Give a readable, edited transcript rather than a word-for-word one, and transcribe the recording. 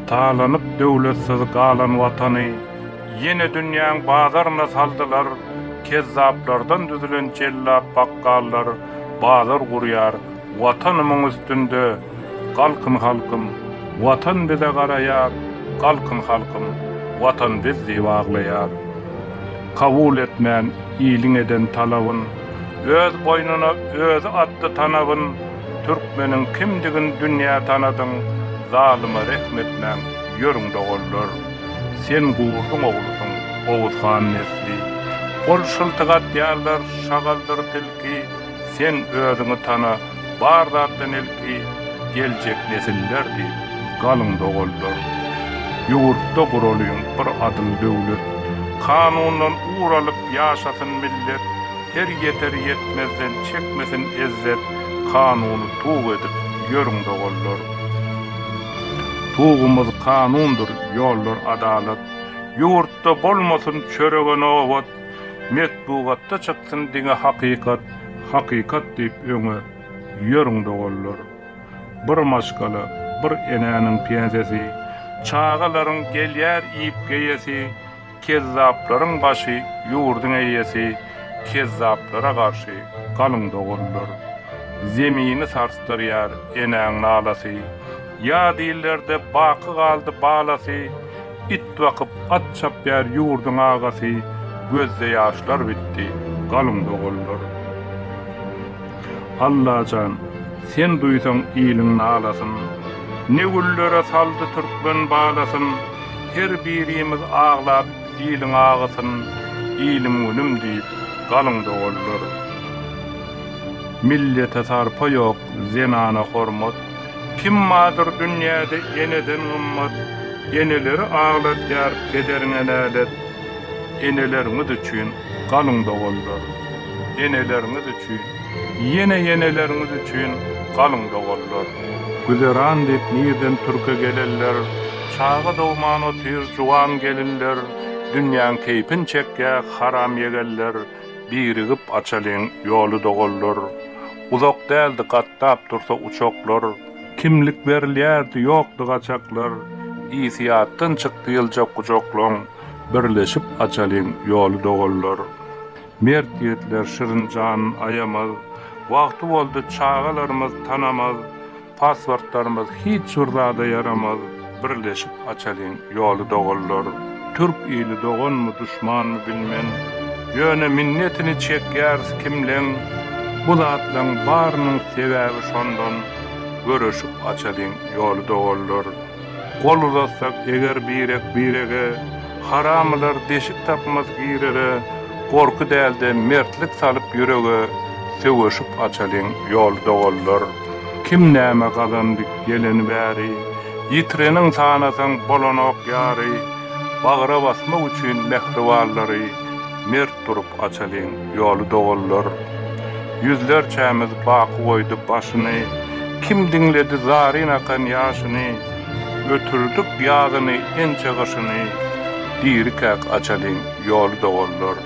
Talanıp döwletsiz galan watany ýene dünýäň bazaryna saldylar. Kezzaplardan düzülen cellat bakkallar bazar gurýar. Watanymyň üstünde galkyn halkym, watan bize garaýar. Galkyn halkym, watan bizi baglaýar. Kabul etmän iliň eden talabyn, öz boynuna öz atdy tanabyn, türkmeniň kimdigin dünýä tanadyň, zalyma rehmetmän ýörüňde bollar. Sen gurduň oglusyň, Oğuzhan nesli. Ol şyltygat ýarlar, şagaldyr tilki, sen özüňi tana, bar zatdan elki, geljek nesillerdi, galyňda bollar. Ýurtda gurulýan bir adyl döwlet, kanundan uğralyp ýaşasyn millet, her yeter yetmezden çekmesin ezzet, kanuny tuğ edip ýörüňde bollar. Tuğumuz kanundur, ýollar adalet, ýurtda bolmasyn çöregen owat, metbugatda çyksyn diňe hakykat, hakykat diýip öňe ýörüňde bollar. Bir maşgala, bir enäniň pensesi, çağalaryň gelýär iýip geýesi, kezzaplaryň başy ýurduň eýesi, kezzaplara garşy galyňda bollar. Zemini sarsdyrýar enäň nalasy, ya dillerde baky galdy balasy, it wakyp at çapýar ýurduň agasy, gözde ýaşlar bitdi, galyňda bollar. Allahan, sen duýsaň iliň nalasyn, ne güllere saldy türkmen balasyn, her birimiz ağlap iliň agasyn, ilim günüm diýip galyňda bollar. Millete sarpa ýok, zenana hormat, kim madyr dünýäde eneden gymmat, eneleri ağlatýar pederiňe nälet, eneleriňiz üçin galyňda bollar. Eneleriňiz üçin, ýene eneleriňiz üçin galyňda bollar. Güzeran diýip nirden türke geleller, çağı dowman otyr juwan gelinler, dünýäň keypin çekýär haram yegeller, birigip açalyň ýoly dogollar. Uzak däldi gattap dursa uçoklar, kimlik berilýärdi ýokdy gaçaklar, ýsyýatdan çykdy ýyljak guçoklaň, birleşip açalyň ýoly dogollar. Mert ýetler şirin jan ayamaz, wagty boldy çağalarymyz tanamaz, paswortlarymyz hiç urrada yaramaz, birleşip açalyň ýoly dogollar. Türk ili dogonmy düşmanmy bilmen, ýöne minnetini çekýär kimleň, bu zatlaň barynyň sebäbi şondan, görüşip açalyň ýoly dogollar. Gol uzatsak eger birege, haramlar deşik tapmaz girere, korku dälde mertlik salyp ýürege, söwüşip açalyň ýoly dogollar. Kim näme gazandyk geleni bäri, ýitireniň sanasaň bolanok ýary, bagyra basmak üçin mehriwallary, mert durup açalyň ýoly dogollar. Yüzlerçämiz baky goýdy başyny, kim diňledi zaryn akan ýaşyny, götürdük ýagyny ençe gyşyny, dirikak açalyň ýoly dogollar.